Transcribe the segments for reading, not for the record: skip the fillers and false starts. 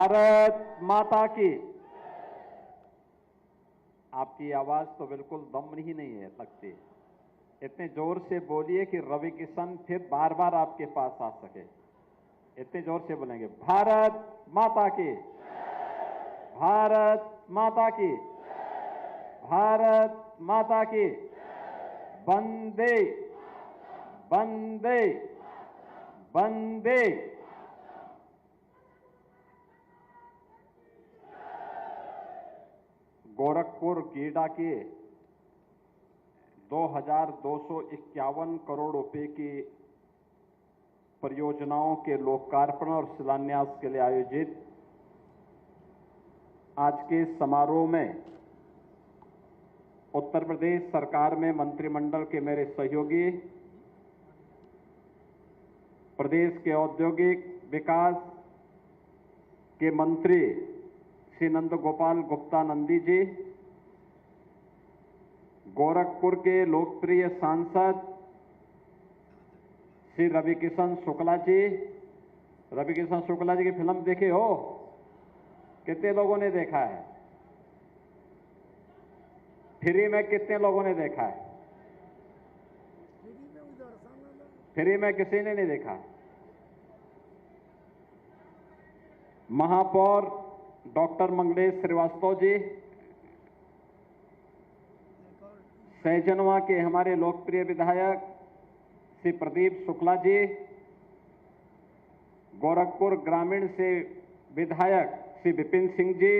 भारत माता की। आपकी आवाज तो बिल्कुल दम ही नहीं है लगती। इतने जोर से बोलिए कि रवि किशन फिर बार बार आपके पास आ सके। इतने जोर से बोलेंगे, भारत माता की, भारत माता की, भारत माता की, वंदे वंदे वंदे। गोरखपुर गीडा के 2251 करोड़ रुपए की परियोजनाओं के लोकार्पण और शिलान्यास के लिए आयोजित आज के समारोह में उत्तर प्रदेश सरकार में मंत्रिमंडल के मेरे सहयोगी, प्रदेश के औद्योगिक विकास के मंत्री श्री नंद गोपाल गुप्ता नंदी जी, गोरखपुर के लोकप्रिय सांसद श्री रवि किशन शुक्ला जी। रवि किशन शुक्ला जी की फिल्म देखे हो? कितने लोगों ने देखा है? फ्री में कितने लोगों ने देखा है? फ्री में किसी ने नहीं देखा। महापौर डॉक्टर मंगलेश श्रीवास्तव जी, सहजनवा के हमारे लोकप्रिय विधायक श्री प्रदीप शुक्ला जी, गोरखपुर ग्रामीण से विधायक श्री विपिन सिंह जी,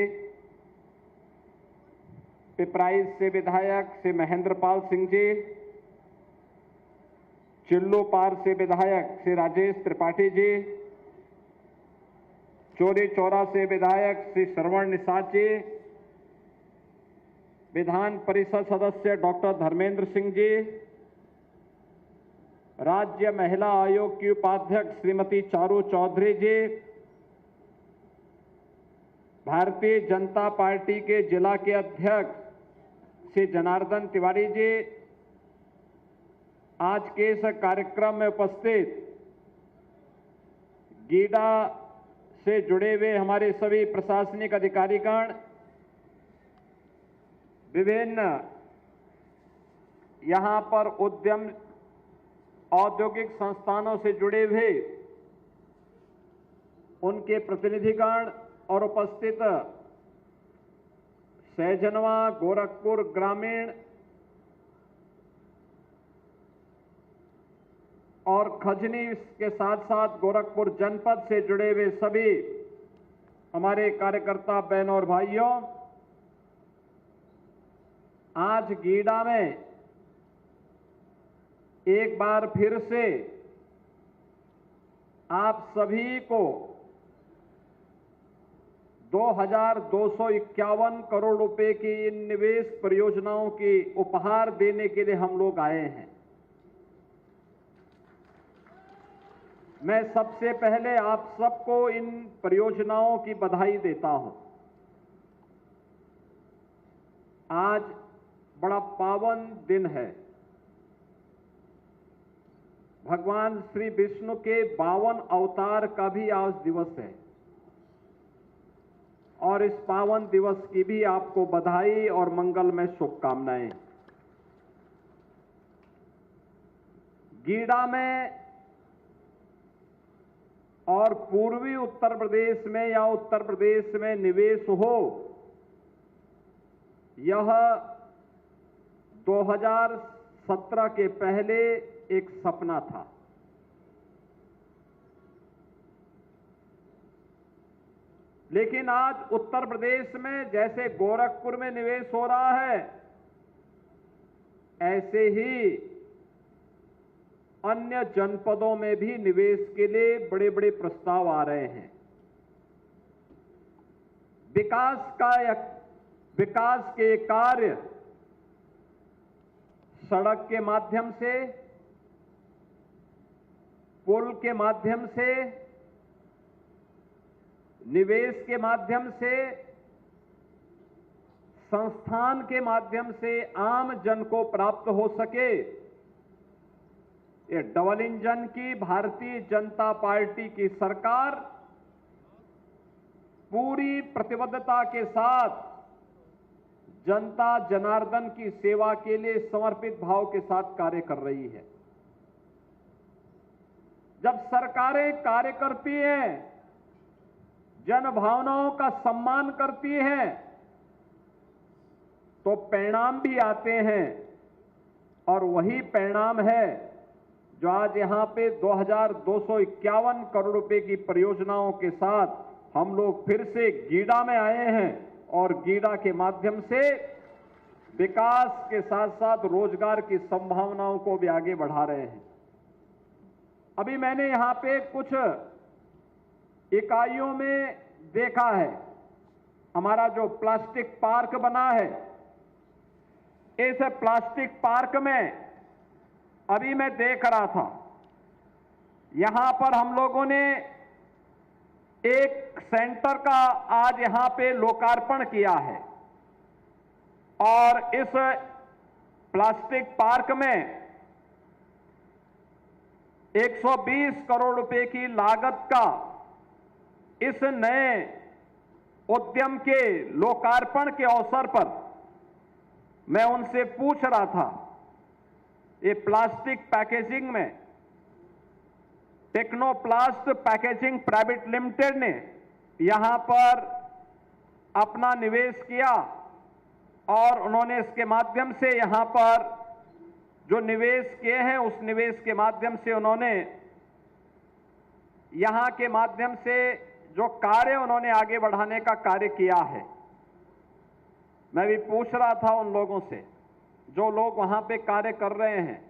पिपराइच से विधायक श्री महेंद्र पाल सिंह जी, चिल्लू पार से विधायक श्री राजेश त्रिपाठी जी, चौरी चौरा से विधायक श्री श्रवण निषाद जी, विधान परिषद सदस्य डॉक्टर धर्मेंद्र सिंह जी, राज्य महिला आयोग की उपाध्यक्ष श्रीमती चारू चौधरी जी, भारतीय जनता पार्टी के जिला के अध्यक्ष श्री जनार्दन तिवारी जी, आज के इस कार्यक्रम में उपस्थित गीडा से जुड़े हुए हमारे सभी प्रशासनिक अधिकारीगण, विभिन्न यहां पर उद्यम औद्योगिक संस्थानों से जुड़े हुए उनके प्रतिनिधिगण और उपस्थित सहजनवा, गोरखपुर ग्रामीण और खजनी के साथ साथ गोरखपुर जनपद से जुड़े हुए सभी हमारे कार्यकर्ता बहनों और भाइयों, आज गीडा में एक बार फिर से आप सभी को 2251 करोड़ रुपए की इन निवेश परियोजनाओं की उपहार देने के लिए हम लोग आए हैं। मैं सबसे पहले आप सबको इन परियोजनाओं की बधाई देता हूं। आज बड़ा पावन दिन है। भगवान श्री विष्णु के 52 अवतार का भी आज दिवस है और इस पावन दिवस की भी आपको बधाई और मंगलमय शुभकामनाएं। गीडा में और पूर्वी उत्तर प्रदेश में या उत्तर प्रदेश में निवेश हो, यह 2017 के पहले एक सपना था। लेकिन आज उत्तर प्रदेश में जैसे गोरखपुर में निवेश हो रहा है, ऐसे ही अन्य जनपदों में भी निवेश के लिए बड़े बड़े प्रस्ताव आ रहे हैं। विकास के कार्य सड़क के माध्यम से, पुल के माध्यम से, निवेश के माध्यम से, संस्थान के माध्यम से आम जन को प्राप्त हो सके, ये डबल इंजन की भारतीय जनता पार्टी की सरकार पूरी प्रतिबद्धता के साथ जनता जनार्दन की सेवा के लिए समर्पित भाव के साथ कार्य कर रही है। जब सरकारें कार्य करती हैं, जन भावनाओं का सम्मान करती हैं, तो परिणाम भी आते हैं और वही परिणाम है जो आज यहां पे 2251 करोड़ रुपए की परियोजनाओं के साथ हम लोग फिर से गीडा में आए हैं और गीडा के माध्यम से विकास के साथ साथ रोजगार की संभावनाओं को भी आगे बढ़ा रहे हैं। अभी मैंने यहां पे कुछ इकाइयों में देखा है, हमारा जो प्लास्टिक पार्क बना है, इस प्लास्टिक पार्क में अभी मैं देख रहा था, यहां पर हम लोगों ने एक सेंटर का आज यहां पे लोकार्पण किया है और इस प्लास्टिक पार्क में 120 करोड़ रुपए की लागत का इस नए उद्यम के लोकार्पण के अवसर पर मैं उनसे पूछ रहा था, ये प्लास्टिक पैकेजिंग में टेक्नोप्लास्ट पैकेजिंग प्राइवेट लिमिटेड ने यहां पर अपना निवेश किया और उन्होंने इसके माध्यम से यहां पर जो निवेश किए हैं, उस निवेश के माध्यम से उन्होंने यहां के माध्यम से जो कार्य उन्होंने आगे बढ़ाने का कार्य किया है। मैं भी पूछ रहा था उन लोगों से, जो लोग वहां पे कार्य कर रहे हैं,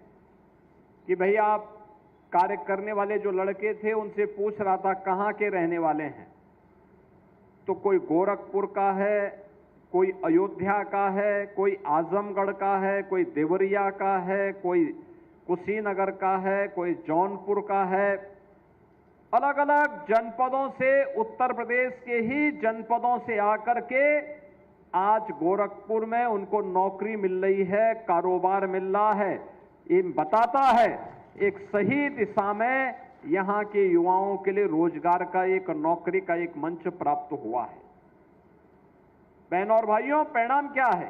कि भैया आप कार्य करने वाले जो लड़के थे उनसे पूछ रहा था कहां के रहने वाले हैं, तो कोई गोरखपुर का है, कोई अयोध्या का है, कोई आजमगढ़ का है, कोई देवरिया का है, कोई कुशीनगर का है, कोई जौनपुर का है। अलग अलग जनपदों से, उत्तर प्रदेश के ही जनपदों से आकर के आज गोरखपुर में उनको नौकरी मिल रही है, कारोबार मिल रहा है। ये बताता है एक सही दिशा में यहां के युवाओं के लिए रोजगार का एक, नौकरी का एक मंच प्राप्त हुआ है। बहनों और भाइयों, परिणाम क्या है?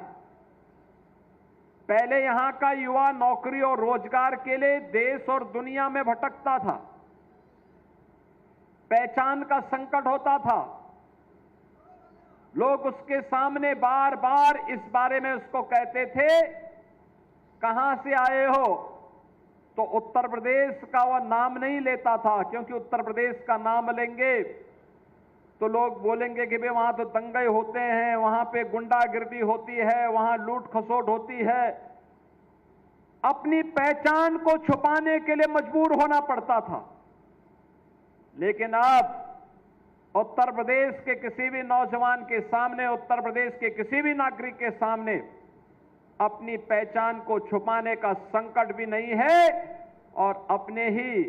पहले यहां का युवा नौकरी और रोजगार के लिए देश और दुनिया में भटकता था, पहचान का संकट होता था, लोग उसके सामने बार बार इस बारे में उसको कहते थे कहां से आए हो, तो उत्तर प्रदेश का वह नाम नहीं लेता था, क्योंकि उत्तर प्रदेश का नाम लेंगे तो लोग बोलेंगे कि भाई वहां तो दंगे होते हैं, वहां पे गुंडागिर्दी होती है, वहां लूट खसोट होती है। अपनी पहचान को छुपाने के लिए मजबूर होना पड़ता था। लेकिन अब उत्तर प्रदेश के किसी भी नौजवान के सामने, उत्तर प्रदेश के किसी भी नागरिक के सामने अपनी पहचान को छुपाने का संकट भी नहीं है और अपने ही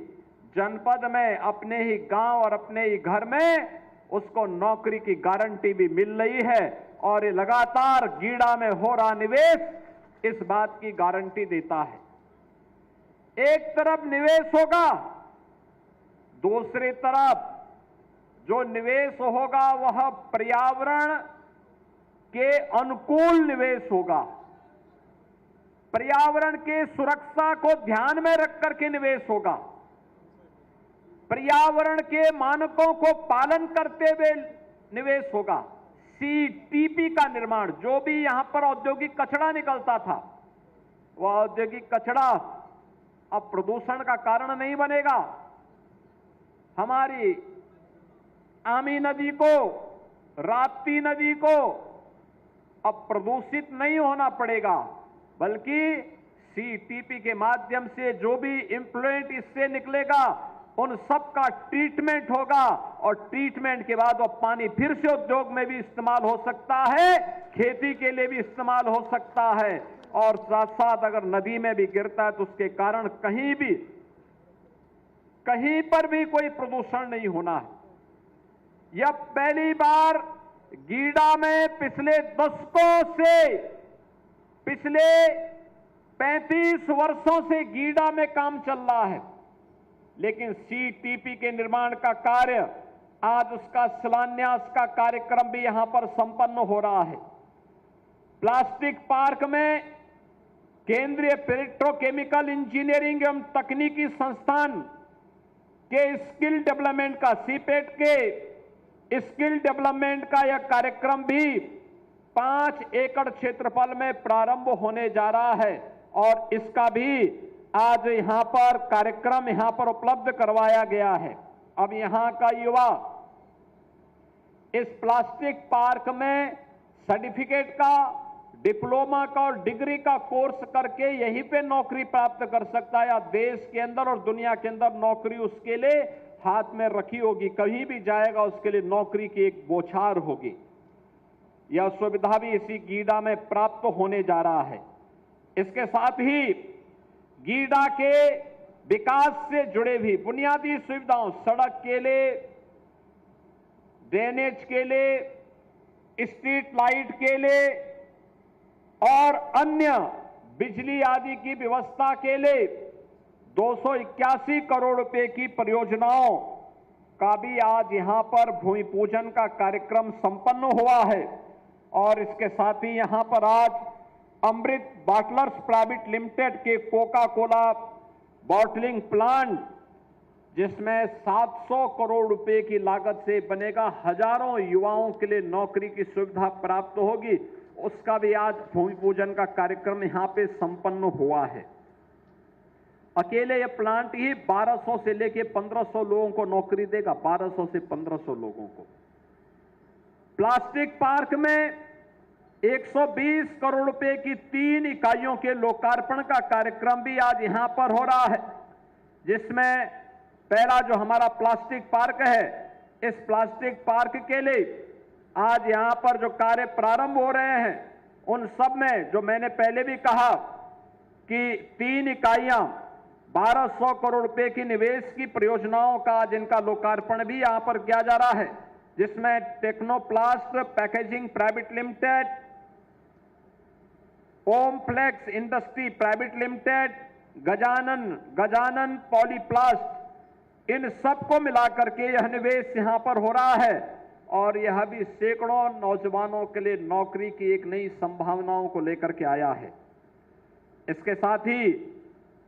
जनपद में, अपने ही गांव और अपने ही घर में उसको नौकरी की गारंटी भी मिल रही है। और ये लगातार गीडा में हो रहा निवेश इस बात की गारंटी देता है। एक तरफ निवेश होगा, दूसरी तरफ जो निवेश होगा वह पर्यावरण के अनुकूल निवेश होगा, पर्यावरण के सुरक्षा को ध्यान में रख करके निवेश होगा, पर्यावरण के मानकों को पालन करते हुए निवेश होगा। सीटीपी का निर्माण, जो भी यहां पर औद्योगिक कचरा निकलता था, वह औद्योगिक कचरा अब प्रदूषण का कारण नहीं बनेगा। हमारी आमी नदी को, राप्ती नदी को अब प्रदूषित नहीं होना पड़ेगा, बल्कि सीटीपी के माध्यम से जो भी इम्प्लुएंट इससे निकलेगा उन सब का ट्रीटमेंट होगा और ट्रीटमेंट के बाद वो पानी फिर से उद्योग में भी इस्तेमाल हो सकता है, खेती के लिए भी इस्तेमाल हो सकता है और साथ साथ अगर नदी में भी गिरता है तो उसके कारण कहीं पर भी कोई प्रदूषण नहीं होना है। यह पहली बार गीडा में पिछले दशकों से, पिछले 35 वर्षों से गीडा में काम चल रहा है, लेकिन सीटीपी के निर्माण का कार्य आज उसका शिलान्यास का कार्यक्रम भी यहां पर संपन्न हो रहा है। प्लास्टिक पार्क में केंद्रीय पेट्रोकेमिकल इंजीनियरिंग एवं तकनीकी संस्थान के स्किल डेवलपमेंट का, सीपेट के स्किल डेवलपमेंट का यह कार्यक्रम भी 5 एकड़ क्षेत्रफल में प्रारंभ होने जा रहा है और इसका भी आज यहां पर कार्यक्रम यहां पर उपलब्ध करवाया गया है। अब यहां का युवा इस प्लास्टिक पार्क में सर्टिफिकेट का, डिप्लोमा का और डिग्री का कोर्स करके यहीं पे नौकरी प्राप्त कर सकता है या देश के अंदर और दुनिया के अंदर नौकरी उसके लिए हाथ में रखी होगी। कहीं भी जाएगा उसके लिए नौकरी की एक बौछार होगी। यह सुविधा भी इसी गीडा में प्राप्त होने जा रहा है। इसके साथ ही गीडा के विकास से जुड़े भी बुनियादी सुविधाओं, सड़क के लिए, ड्रेनेज के लिए, स्ट्रीट लाइट के लिए और अन्य बिजली आदि की व्यवस्था के लिए 281 करोड़ रुपए की परियोजनाओं का भी आज यहां पर भूमि पूजन का कार्यक्रम संपन्न हुआ है। और इसके साथ ही यहां पर आज अमृत बॉटलर्स प्राइवेट लिमिटेड के कोका कोला बॉटलिंग प्लांट, जिसमें 700 करोड़ रुपए की लागत से बनेगा, हजारों युवाओं के लिए नौकरी की सुविधा प्राप्त होगी, उसका भी आज भूमि पूजन का कार्यक्रम यहां पे संपन्न हुआ है। अकेले यह प्लांट ही 1200 से लेके 1500 लोगों को नौकरी देगा, 1200 से 1500 लोगों को। प्लास्टिक पार्क में 120 करोड़ रुपए की 3 इकाइयों के लोकार्पण का कार्यक्रम भी आज यहां पर हो रहा है, जिसमें पहला जो हमारा प्लास्टिक पार्क है, इस प्लास्टिक पार्क के लिए आज यहां पर जो कार्य प्रारंभ हो रहे हैं, उन सब में जो मैंने पहले भी कहा कि 3 इकाइयां 1200 करोड़ रुपए की निवेश की परियोजनाओं का आज इनका लोकार्पण भी यहां पर किया जा रहा है, जिसमें Technoplast packaging private limited, Omflex industry private limited, Gajanan Polyplast, इन सबको मिलाकर के यह निवेश यहां पर हो रहा है और यह भी सैकड़ों नौजवानों के लिए नौकरी की एक नई संभावनाओं को लेकर के आया है। इसके साथ ही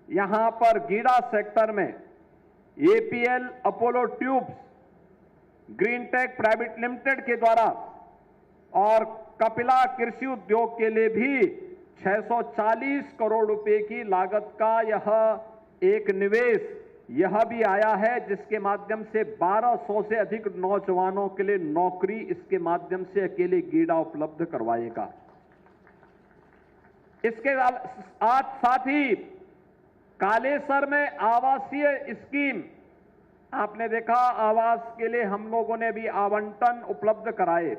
यहां पर गीडा सेक्टर में APL Apollo tubes, Greentech private limited के द्वारा और कपिला कृषि उद्योग के लिए भी 640 करोड़ रुपए की लागत का यह एक निवेश यह भी आया है, जिसके माध्यम से 1200 से अधिक नौजवानों के लिए नौकरी इसके माध्यम से अकेले गीडा उपलब्ध करवाएगा। इसके साथ ही कालेसर में आवासीय स्कीम, आपने देखा आवास के लिए हम लोगों ने भी आवंटन उपलब्ध कराए।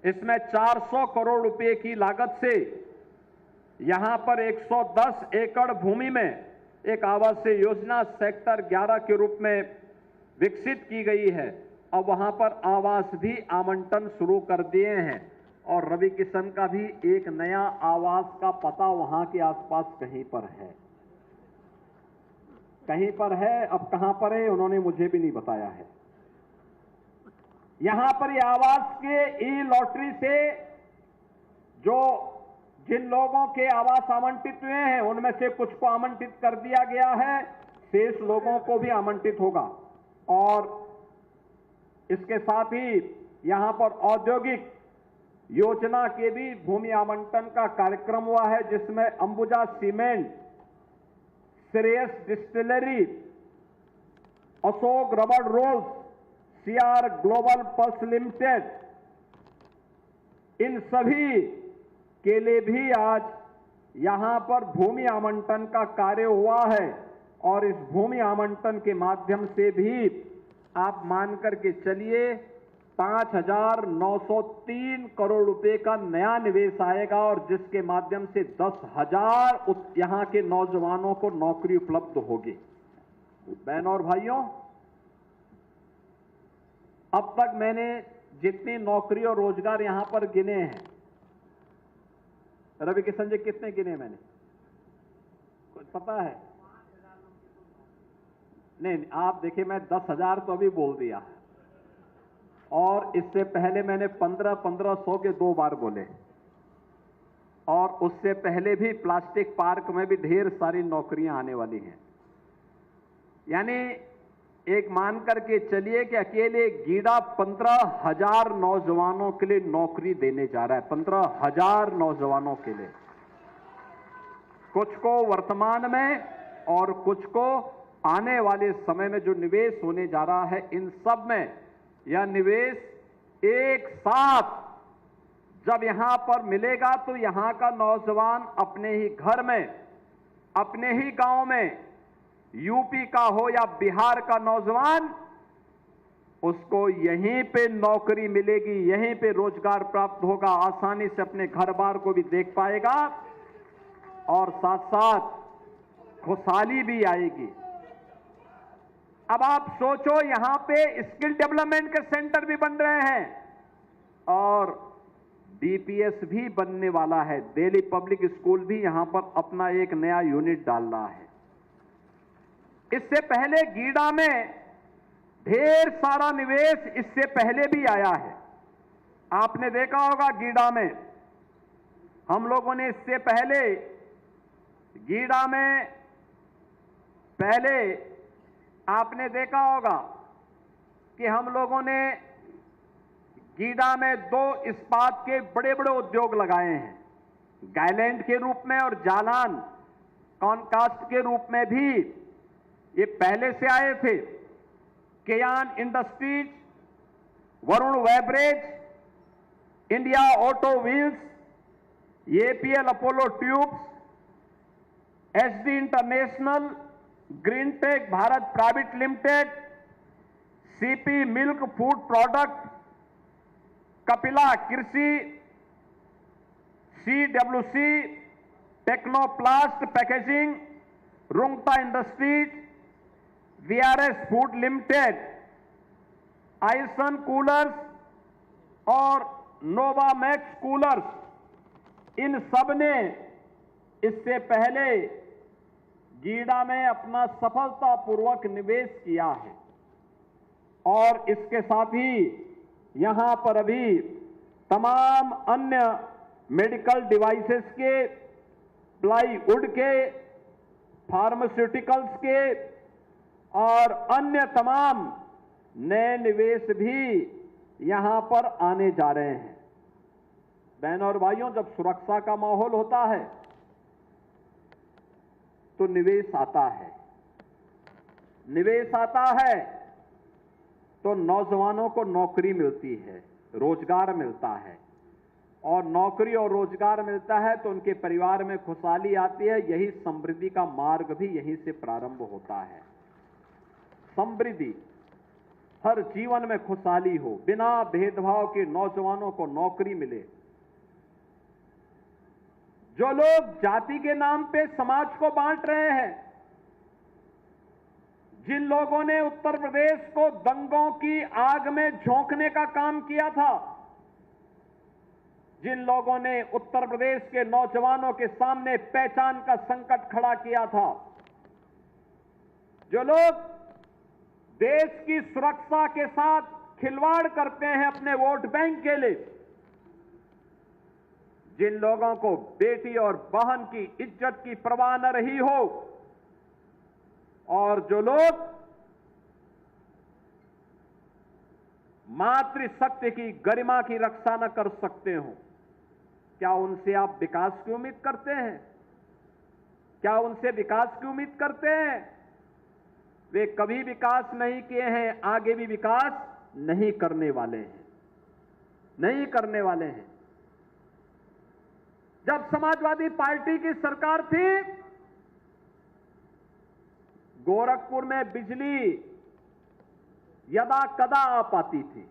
इसमें 400 करोड़ रुपए की लागत से यहां पर 110 एकड़ भूमि में एक आवासीय योजना सेक्टर 11 के रूप में विकसित की गई है और वहां पर आवास भी आवंटन शुरू कर दिए हैं और रवि किशन का भी एक नया आवास का पता वहां के आसपास कहीं पर है, अब कहां पर है उन्होंने मुझे भी नहीं बताया है। यहां पर ये आवास के ई लॉटरी से जो जिन लोगों के आवास आवंटित हुए हैं उनमें से कुछ को आवंटित कर दिया गया है, शेष लोगों को भी आवंटित होगा। और इसके साथ ही यहां पर औद्योगिक योजना के भी भूमि आवंटन का कार्यक्रम हुआ है, जिसमें Ambuja cement, Shreyas distillery, Ashok rubber rolls, CR global pulse limited, इन सभी के लिए भी आज यहां पर भूमि आवंटन का कार्य हुआ है और इस भूमि आवंटन के माध्यम से भी आप मान करके चलिए 5,903 करोड़ रुपए का नया निवेश आएगा और जिसके माध्यम से 10,000 यहां के नौजवानों को नौकरी उपलब्ध होगी। बहनों और भाइयों, अब तक मैंने जितनी नौकरी और रोजगार यहां पर गिने हैं, रवि किशन जी कितने गिने मैंने, कुछ पता है? नहीं, आप देखिए, मैं 10,000 तो अभी बोल दिया, और इससे पहले मैंने 1500 के 2 बार बोले, और उससे पहले भी प्लास्टिक पार्क में भी ढेर सारी नौकरियां आने वाली हैं। यानी एक मान करके चलिए कि अकेले गीडा 15,000 नौजवानों के लिए नौकरी देने जा रहा है, 15,000 नौजवानों के लिए, कुछ को वर्तमान में और कुछ को आने वाले समय में जो निवेश होने जा रहा है, इन सब में यह निवेश एक साथ जब यहां पर मिलेगा तो यहां का नौजवान अपने ही घर में, अपने ही गांव में, यूपी का हो या बिहार का नौजवान, उसको यहीं पे नौकरी मिलेगी, यहीं पे रोजगार प्राप्त होगा, आसानी से अपने घर बार को भी देख पाएगा और साथ साथ खुशहाली भी आएगी। अब आप सोचो, यहां पे स्किल डेवलपमेंट के सेंटर भी बन रहे हैं और डीपीएस भी बनने वाला है। दिल्ली पब्लिक स्कूल भी यहां पर अपना एक नया यूनिट डाल रहा है। इससे पहले गीडा में ढेर सारा निवेश इससे पहले भी आया है। आपने देखा होगा गीडा में हम लोगों ने इससे पहले गीडा में पहले आपने देखा होगा कि हम लोगों ने गीडा में 2 इस्पात के बड़े बड़े उद्योग लगाए हैं, गायलैंड के रूप में और जालान कॉनकास्ट के रूप में भी ये पहले से आए थे। Keyan industries, Varun beverage, India auto wheels, APL Apollo tubes, SD international, Greentech Bharat private limited, CP milk food product, Kapila Krishi, CWC, Technoplast packaging, Rungta industries, VRS food limited, आइसन कूलर्स और नोवामैक्स कूलर्स, इन सब ने इससे पहले गीडा में अपना सफलतापूर्वक निवेश किया है। और इसके साथ ही यहां पर अभी तमाम अन्य मेडिकल डिवाइसेस के, प्लाईवुड के, फार्मास्यूटिकल्स के और अन्य तमाम नए निवेश भी यहां पर आने जा रहे हैं। बहनों और भाइयों, जब सुरक्षा का माहौल होता है तो निवेश आता है, निवेश आता है तो नौजवानों को नौकरी मिलती है, रोजगार मिलता है, और नौकरी और रोजगार मिलता है तो उनके परिवार में खुशहाली आती है। यही समृद्धि का मार्ग भी यहीं से प्रारंभ होता है। समृद्धि, हर जीवन में खुशहाली हो, बिना भेदभाव के नौजवानों को नौकरी मिले। जो लोग जाति के नाम पे समाज को बांट रहे हैं, जिन लोगों ने उत्तर प्रदेश को दंगों की आग में झोंकने का काम किया था, जिन लोगों ने उत्तर प्रदेश के नौजवानों के सामने पहचान का संकट खड़ा किया था, जो लोग देश की सुरक्षा के साथ खिलवाड़ करते हैं अपने वोट बैंक के लिए, जिन लोगों को बेटी और बहन की इज्जत की परवाह न रही हो, और जो लोग मातृशक्ति की गरिमा की रक्षा न कर सकते हो, क्या उनसे आप विकास की उम्मीद करते हैं? क्या उनसे विकास की उम्मीद करते हैं? वे कभी विकास नहीं किए हैं, आगे भी विकास नहीं करने वाले हैं, नहीं करने वाले हैं। जब समाजवादी पार्टी की सरकार थी, गोरखपुर में बिजली यदा कदा आ पाती थी,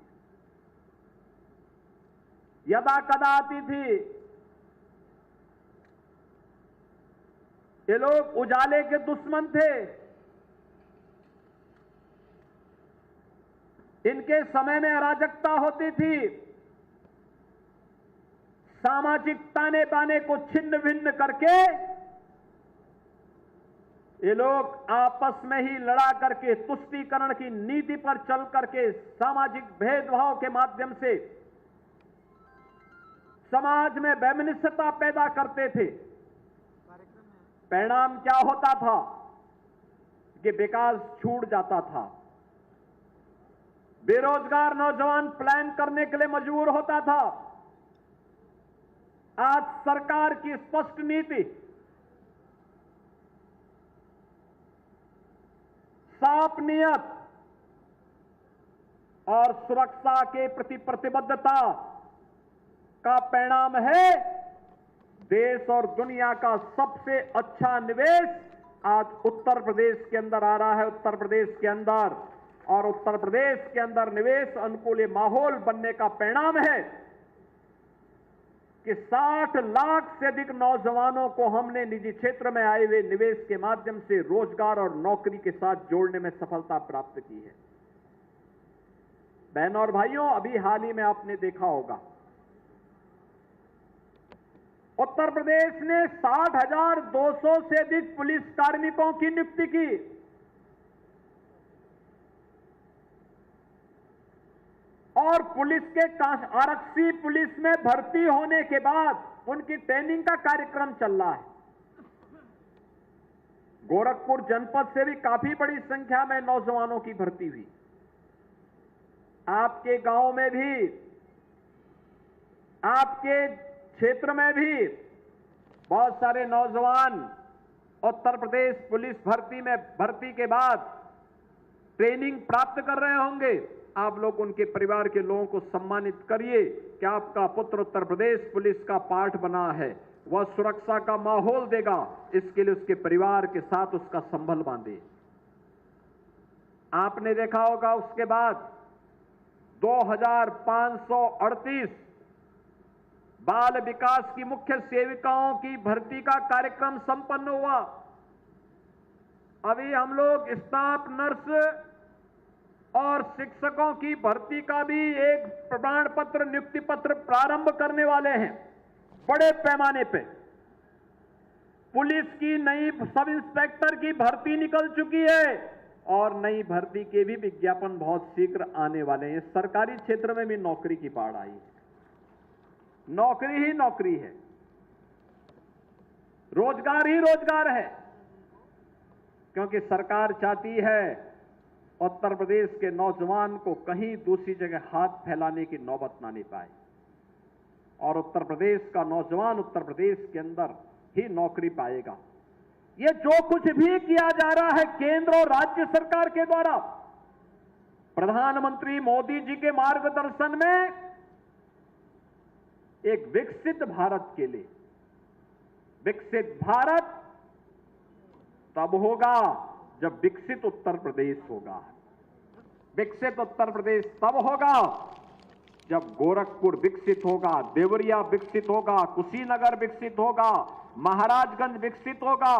यदा कदा आती थी। ये लोग उजाले के दुश्मन थे। इनके समय में अराजकता होती थी, सामाजिक ताने बाने को छिन्न भिन्न करके ये लोग आपस में ही लड़ा करके तुष्टीकरण की नीति पर चल करके सामाजिक भेदभाव के माध्यम से समाज में वैमनस्यता पैदा करते थे। परिणाम क्या होता था कि विकास छूट जाता था, बेरोजगार नौजवान प्लान करने के लिए मजबूर होता था। आज सरकार की स्पष्ट नीति, साफ नियत और सुरक्षा के प्रति प्रतिबद्धता का परिणाम है देश और दुनिया का सबसे अच्छा निवेश आज उत्तर प्रदेश के अंदर आ रहा है। उत्तर प्रदेश के अंदर और उत्तर प्रदेश के अंदर निवेश अनुकूल माहौल बनने का परिणाम है कि 60 लाख से अधिक नौजवानों को हमने निजी क्षेत्र में आए हुए निवेश के माध्यम से रोजगार और नौकरी के साथ जोड़ने में सफलता प्राप्त की है। बहनों और भाइयों, अभी हाल ही में आपने देखा होगा उत्तर प्रदेश ने 60,200 से अधिक पुलिस कार्मिकों की नियुक्ति की। और पुलिस के आरक्षी पुलिस में भर्ती होने के बाद उनकी ट्रेनिंग का कार्यक्रम चल रहा है। गोरखपुर जनपद से भी काफी बड़ी संख्या में नौजवानों की भर्ती हुई। आपके गांव में भी, आपके क्षेत्र में भी बहुत सारे नौजवान उत्तर प्रदेश पुलिस भर्ती के बाद ट्रेनिंग प्राप्त कर रहे होंगे। आप लोग उनके परिवार के लोगों को सम्मानित करिए कि आपका पुत्र उत्तर प्रदेश पुलिस का पार्ट बना है, वह सुरक्षा का माहौल देगा, इसके लिए उसके परिवार के साथ उसका संबल बांधे। आपने देखा होगा उसके बाद 2538 बाल विकास की मुख्य सेविकाओं की भर्ती का कार्यक्रम संपन्न हुआ। अभी हम लोग स्टाफ नर्स और शिक्षकों की भर्ती का भी एक प्रमाण पत्र, नियुक्ति पत्र प्रारंभ करने वाले हैं बड़े पैमाने पे। पुलिस की नई सब इंस्पेक्टर की भर्ती निकल चुकी है और नई भर्ती के भी विज्ञापन बहुत शीघ्र आने वाले हैं। सरकारी क्षेत्र में भी नौकरी की बाढ़ आई, नौकरी ही नौकरी है, रोजगार ही रोजगार है, क्योंकि सरकार चाहती है उत्तर प्रदेश के नौजवान को कहीं दूसरी जगह हाथ फैलाने की नौबत ना ले पाए और उत्तर प्रदेश का नौजवान उत्तर प्रदेश के अंदर ही नौकरी पाएगा। ये जो कुछ भी किया जा रहा है केंद्र और राज्य सरकार के द्वारा, प्रधानमंत्री मोदी जी के मार्गदर्शन में एक विकसित भारत के लिए, विकसित भारत तब होगा जब विकसित उत्तर प्रदेश होगा। विकसित उत्तर प्रदेश तब होगा जब गोरखपुर विकसित होगा, देवरिया विकसित होगा, कुशीनगर विकसित होगा, महाराजगंज विकसित होगा,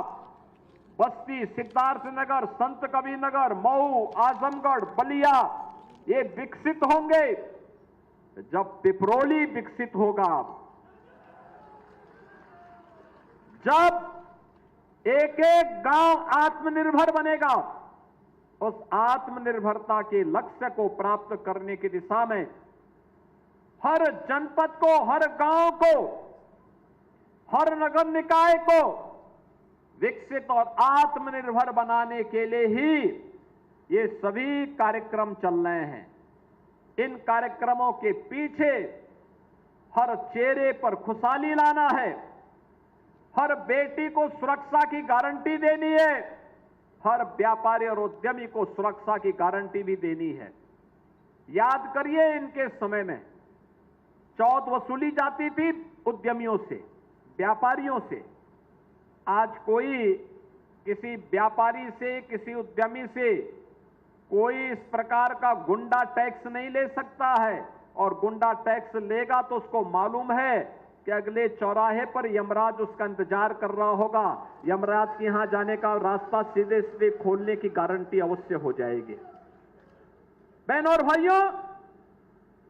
बस्ती, सिद्धार्थनगर, संत कबीरनगर, मऊ, आजमगढ़, बलिया ये विकसित होंगे। जब पिपरोली विकसित होगा, जब एक एक गांव आत्मनिर्भर बनेगा, उस आत्मनिर्भरता के लक्ष्य को प्राप्त करने की दिशा में हर जनपद को, हर गांव को, हर नगर निकाय को विकसित और आत्मनिर्भर बनाने के लिए ही ये सभी कार्यक्रम चल रहे हैं। इन कार्यक्रमों के पीछे हर चेहरे पर खुशहाली लाना है, हर बेटी को सुरक्षा की गारंटी देनी है, हर व्यापारी और उद्यमी को सुरक्षा की गारंटी भी देनी है। याद करिए, इनके समय में चौथ वसूली जाती थी उद्यमियों से, व्यापारियों से। आज कोई किसी व्यापारी से, किसी उद्यमी से कोई इस प्रकार का गुंडा टैक्स नहीं ले सकता है, और गुंडा टैक्स लेगा तो उसको मालूम है कि अगले चौराहे पर यमराज उसका इंतजार कर रहा होगा। यमराज के यहां जाने का रास्ता सीधे सीधे खोलने की गारंटी अवश्य हो जाएगी। बहनों और भाइयों,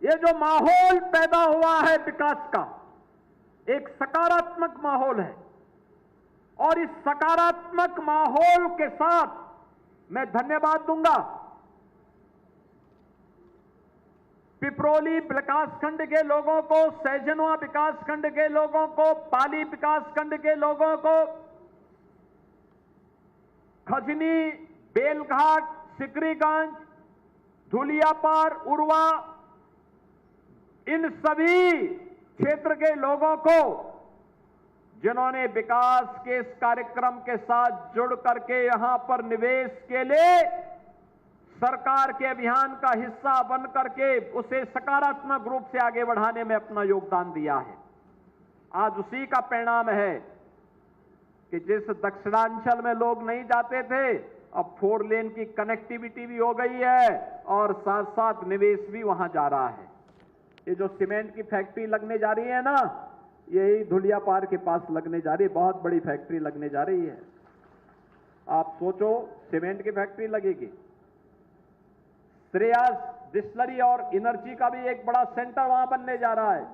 ये जो माहौल पैदा हुआ है विकास का, एक सकारात्मक माहौल है। और इस सकारात्मक माहौल के साथ मैं धन्यवाद दूंगा पिपरोली विकासखंड के लोगों को, सैजनवा विकासखंड के लोगों को, पाली विकासखंड के लोगों को, खजनी, बेलघाट, सिकरीगंज, धुलियापार, उरवा, इन सभी क्षेत्र के लोगों को जिन्होंने विकास के इस कार्यक्रम के साथ जुड़ करके यहां पर निवेश के लिए सरकार के अभियान का हिस्सा बन करके उसे सकारात्मक रूप से आगे बढ़ाने में अपना योगदान दिया है। आज उसी का परिणाम है कि जिस दक्षिणांचल में लोग नहीं जाते थे, अब 4 लेन की कनेक्टिविटी भी हो गई है और साथ साथ निवेश भी वहां जा रहा है। ये जो सीमेंट की फैक्ट्री लगने जा रही है ना, यही धुलियापार के पास लगने जा रही है, बहुत बड़ी फैक्ट्री लगने जा रही है। आप सोचो, सीमेंट की फैक्ट्री लगेगी, श्रेयास डिस्टिलरी और एनर्जी का भी एक बड़ा सेंटर वहां बनने जा रहा है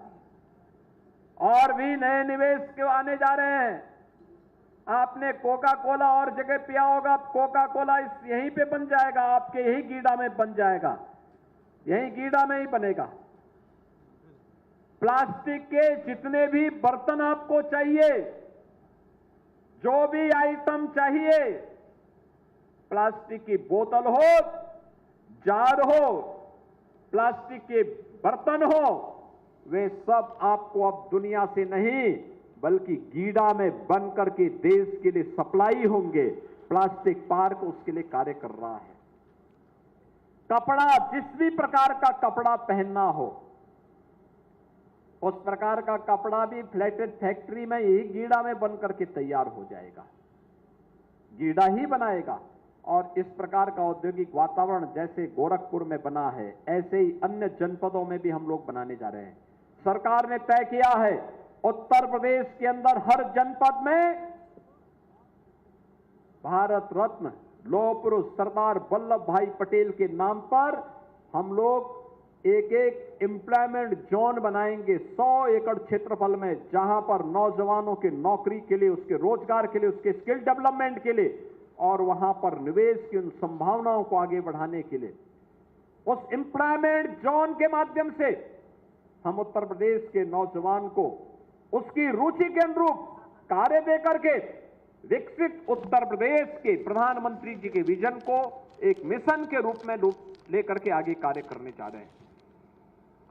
और भी नए निवेश के आने जा रहे हैं। आपने कोका कोला और जगह पिया होगा, कोका कोला यहीं पे बन जाएगा, आपके यही गीडा में बन जाएगा, यही गीडा में ही बनेगा। प्लास्टिक के जितने भी बर्तन आपको चाहिए, जो भी आइटम चाहिए, प्लास्टिक की बोतल हो, जार हो, प्लास्टिक के बर्तन हो, वे सब आपको अब दुनिया से नहीं बल्कि गीडा में बन करके देश के लिए सप्लाई होंगे। प्लास्टिक पार्क उसके लिए कार्य कर रहा है। कपड़ा, जिस भी प्रकार का कपड़ा पहनना हो, उस प्रकार का कपड़ा भी फ्लैटेड फैक्ट्री में ही गीडा में बन करके तैयार हो जाएगा, गीडा ही बनाएगा। और इस प्रकार का औद्योगिक वातावरण जैसे गोरखपुर में बना है, ऐसे ही अन्य जनपदों में भी हम लोग बनाने जा रहे हैं। सरकार ने तय किया है उत्तर प्रदेश के अंदर हर जनपद में भारत रत्न लौह पुरुष सरदार वल्लभ भाई पटेल के नाम पर हम लोग एक एक एम्प्लॉयमेंट जोन बनाएंगे 100 एकड़ क्षेत्रफल में, जहां पर नौजवानों के नौकरी के लिए, उसके रोजगार के लिए, उसके स्किल डेवलपमेंट के लिए और वहां पर निवेश की उन संभावनाओं को आगे बढ़ाने के लिए उस एम्प्लॉयमेंट जोन के माध्यम से हम उत्तर प्रदेश के नौजवान को उसकी रुचि के अनुरूप कार्य दे करके विकसित उत्तर प्रदेश के प्रधानमंत्री जी के विजन को एक मिशन के रूप में लेकर के आगे कार्य करने जा रहे हैं।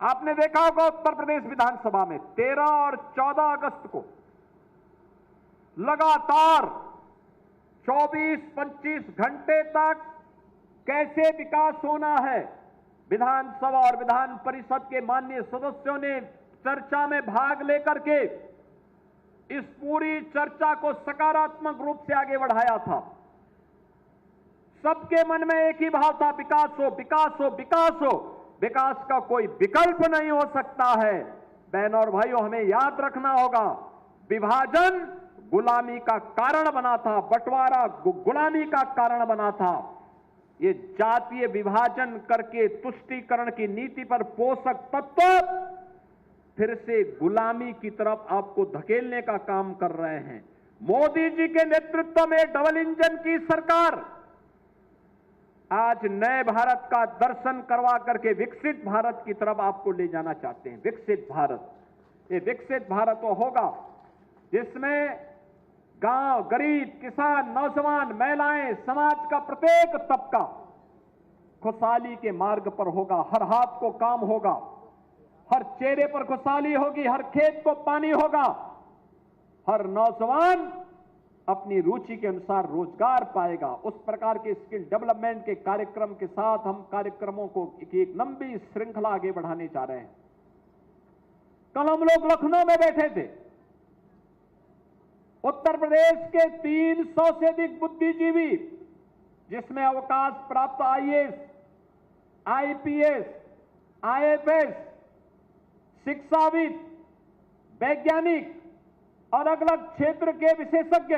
आपने देखा होगा उत्तर प्रदेश विधानसभा में 13 और 14 अगस्त को लगातार 24-25 घंटे तक कैसे विकास होना है, विधानसभा और विधान परिषद के माननीय सदस्यों ने चर्चा में भाग लेकर के इस पूरी चर्चा को सकारात्मक रूप से आगे बढ़ाया था। सबके मन में एक ही भाव था, विकास हो, विकास हो, विकास हो। विकास का कोई विकल्प नहीं हो सकता है। बहनों और भाइयों, हमें याद रखना होगा, विभाजन गुलामी का कारण बना था, बंटवारा गुलामी का कारण बना था। ये जातीय विभाजन करके तुष्टीकरण की नीति पर पोषक तत्व फिर से गुलामी की तरफ आपको धकेलने का काम कर रहे हैं। मोदी जी के नेतृत्व में डबल इंजन की सरकार आज नए भारत का दर्शन करवा करके विकसित भारत की तरफ आपको ले जाना चाहते हैं। विकसित भारत, ये विकसित भारत वो होगा जिसमें गांव, गरीब, किसान, नौजवान, महिलाएं, समाज का प्रत्येक तबका खुशहाली के मार्ग पर होगा। हर हाथ को काम होगा, हर चेहरे पर खुशहाली होगी, हर खेत को पानी होगा, हर नौजवान अपनी रुचि के अनुसार रोजगार पाएगा। उस प्रकार के स्किल डेवलपमेंट के कार्यक्रम के साथ हम कार्यक्रमों को एक लंबी श्रृंखला आगे बढ़ाने जा रहे हैं। कल हम लोग लखनऊ में बैठे थे। उत्तर प्रदेश के 300 से अधिक बुद्धिजीवी, जिसमें अवकाश प्राप्त आईएएस, आईपीएस, आईएफएस, शिक्षाविद, वैज्ञानिक और अलग अलग क्षेत्र के विशेषज्ञ,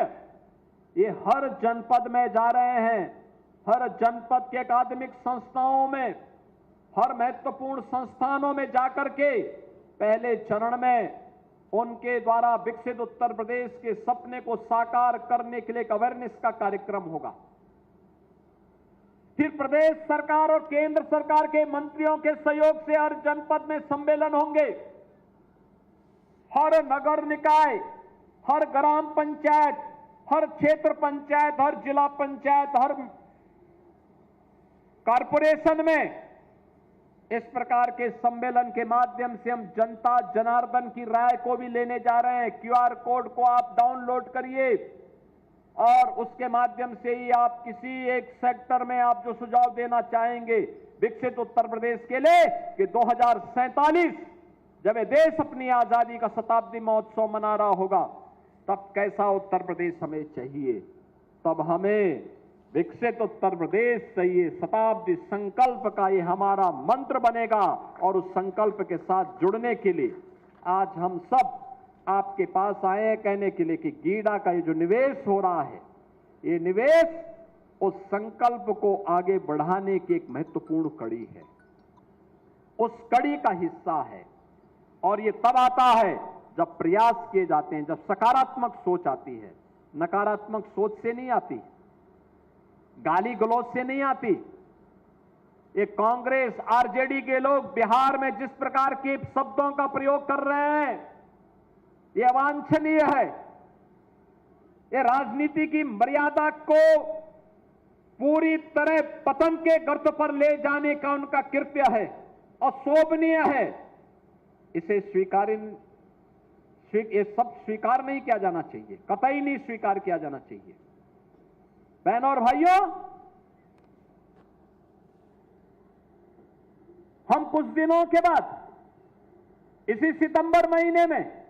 ये हर जनपद में जा रहे हैं। हर जनपद के अकादमिक संस्थाओं में, हर महत्वपूर्ण संस्थानों में जाकर के पहले चरण में उनके द्वारा विकसित उत्तर प्रदेश के सपने को साकार करने के लिए एक अवेयरनेस का कार्यक्रम होगा। फिर प्रदेश सरकार और केंद्र सरकार के मंत्रियों के सहयोग से हर जनपद में सम्मेलन होंगे। हर नगर निकाय, हर ग्राम पंचायत, हर क्षेत्र पंचायत, हर जिला पंचायत, हर कारपोरेशन में इस प्रकार के सम्मेलन के माध्यम से हम जनता जनार्दन की राय को भी लेने जा रहे हैं। क्यूआर कोड को आप डाउनलोड करिए और उसके माध्यम से ही आप किसी एक सेक्टर में आप जो सुझाव देना चाहेंगे विकसित उत्तर प्रदेश के लिए कि 2047 जब ये देश अपनी आजादी का शताब्दी महोत्सव मना रहा होगा तब कैसा उत्तर प्रदेश हमें चाहिए। तब हमें विकसित उत्तर प्रदेश चाहिए। शताब्दी संकल्प का ये हमारा मंत्र बनेगा और उस संकल्प के साथ जुड़ने के लिए आज हम सब आपके पास आए हैं कहने के लिए कि गीडा का ये जो निवेश हो रहा है, ये निवेश उस संकल्प को आगे बढ़ाने की एक महत्वपूर्ण कड़ी है, उस कड़ी का हिस्सा है। और ये तब आता है जब प्रयास किए जाते हैं, जब सकारात्मक सोच आती है। नकारात्मक सोच से नहीं आती, गाली गलौज से नहीं आती। ये कांग्रेस आरजेडी के लोग बिहार में जिस प्रकार के शब्दों का प्रयोग कर रहे हैं ये अवांछनीय है। ये राजनीति की मर्यादा को पूरी तरह पतन के गर्त पर ले जाने का उनका कृत्य है और शोभनीय है। इसे ये सब स्वीकार नहीं किया जाना चाहिए, कतई नहीं स्वीकार किया जाना चाहिए। बहनों और भाइयों, हम कुछ दिनों के बाद इसी सितंबर महीने में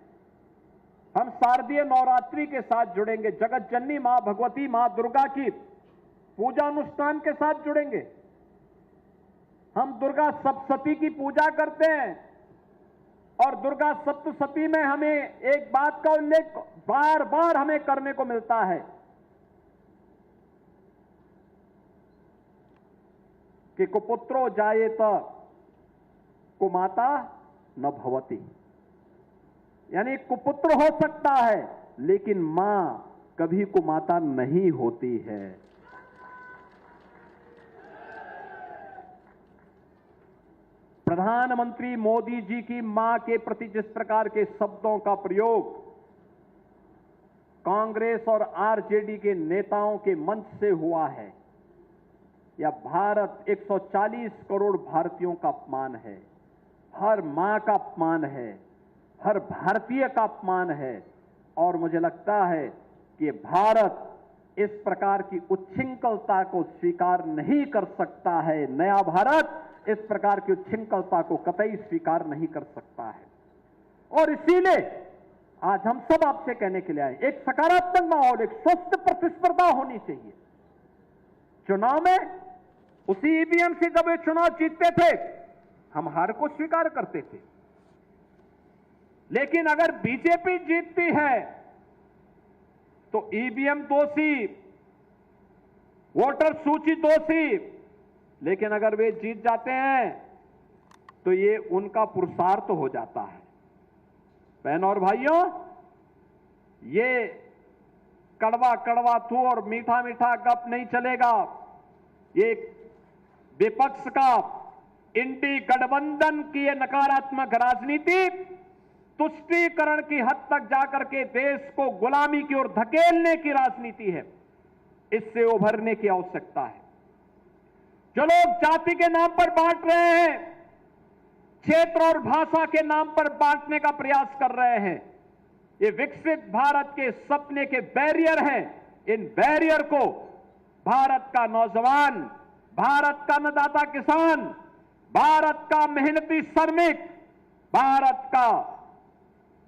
हम शारदीय नवरात्रि के साथ जुड़ेंगे। जगत जननी मां भगवती मां दुर्गा की पूजा अनुष्ठान के साथ जुड़ेंगे। हम दुर्गा सप्तशती की पूजा करते हैं और दुर्गा सप्तशती में हमें एक बात का उल्लेख बार बार हमें करने को मिलता है कि कुपुत्रो जायेत कुमाता न भवति, यानी कुपुत्र हो सकता है लेकिन मां कभी कुमाता नहीं होती है। प्रधानमंत्री मोदी जी की मां के प्रति जिस प्रकार के शब्दों का प्रयोग कांग्रेस और आरजेडी के नेताओं के मंच से हुआ है, यह भारत 140 करोड़ भारतीयों का अपमान है, हर मां का अपमान है, हर भारतीय का अपमान है। और मुझे लगता है कि भारत इस प्रकार की उच्छृंखलता को स्वीकार नहीं कर सकता है। नया भारत इस प्रकार की उच्छृंखलता को कतई स्वीकार नहीं कर सकता है। और इसीलिए आज हम सब आपसे कहने के लिए आए, एक सकारात्मक माहौल, एक स्वस्थ प्रतिस्पर्धा होनी चाहिए। चुनाव में उसी ईवीएम से जब वे चुनाव जीतते थे हम हार को स्वीकार करते थे, लेकिन अगर बीजेपी जीतती है तो ईवीएम दोषी, वोटर सूची दोषी, लेकिन अगर वे जीत जाते हैं तो ये उनका पुरुषार्थ हो जाता है। बहनों और भाइयों, ये कड़वा कड़वा थू और मीठा मीठा गप नहीं चलेगा। ये विपक्ष का इंडी गठबंधन की ये नकारात्मक राजनीति तुष्टीकरण की हद तक जाकर के देश को गुलामी की ओर धकेलने की राजनीति है। इससे उभरने की आवश्यकता है। जो लोग जाति के नाम पर बांट रहे हैं, क्षेत्र और भाषा के नाम पर बांटने का प्रयास कर रहे हैं, ये विकसित भारत के सपने के बैरियर हैं। इन बैरियर को भारत का नौजवान, भारत का अन्नदाता किसान, भारत का मेहनती श्रमिक,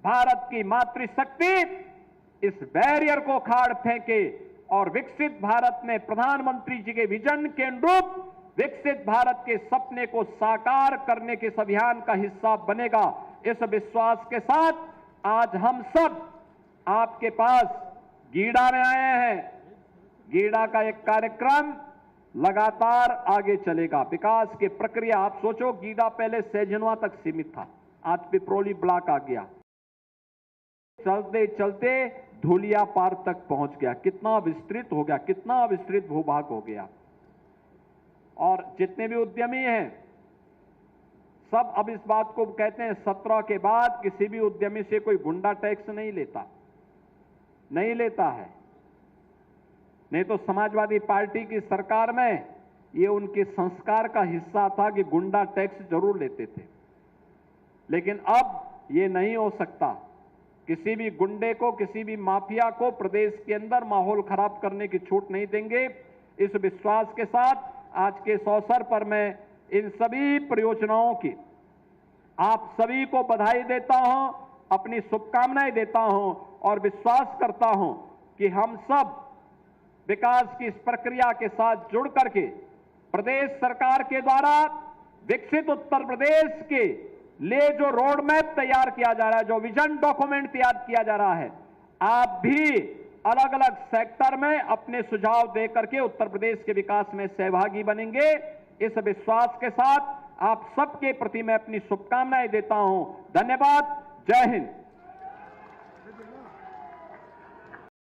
भारत की मातृशक्ति इस बैरियर को खाड़ फेंके और विकसित भारत में प्रधानमंत्री जी के विजन के अनुरूप विकसित भारत के सपने को साकार करने के इस अभियान का हिस्सा बनेगा। इस विश्वास के साथ आज हम सब आपके पास गीडा में आए हैं। गीडा का एक कार्यक्रम लगातार आगे चलेगा। विकास की प्रक्रिया, आप सोचो, गीडा पहले सैजनवा तक सीमित था, आज पिपरोली ब्लॉक आ गया। चलते चलते धूलियापार तक पहुंच गया। कितना विस्तृत हो गया, कितना विस्तृत भूभाग हो गया। और जितने भी उद्यमी हैं सब अब इस बात को कहते हैं 17 के बाद किसी भी उद्यमी से कोई गुंडा टैक्स नहीं लेता है। नहीं तो समाजवादी पार्टी की सरकार में ये उनके संस्कार का हिस्सा था कि गुंडा टैक्स जरूर लेते थे, लेकिन अब ये नहीं हो सकता। किसी भी गुंडे को, किसी भी माफिया को प्रदेश के अंदर माहौल खराब करने की छूट नहीं देंगे। इस विश्वास के साथ आज के इस अवसर पर मैं इन सभी परियोजनाओं की आप सभी को बधाई देता हूं, अपनी शुभकामनाएं देता हूं और विश्वास करता हूं कि हम सब विकास की इस प्रक्रिया के साथ जुड़ करके प्रदेश सरकार के द्वारा विकसित उत्तर प्रदेश के लिए जो रोड मैप तैयार किया जा रहा है, जो विजन डॉक्यूमेंट तैयार किया जा रहा है, आप भी अलग अलग सेक्टर में अपने सुझाव दे करके उत्तर प्रदेश के विकास में सहभागी बनेंगे। इस विश्वास के साथ आप सबके प्रति मैं अपनी शुभकामनाएं देता हूं। धन्यवाद। जय हिंद।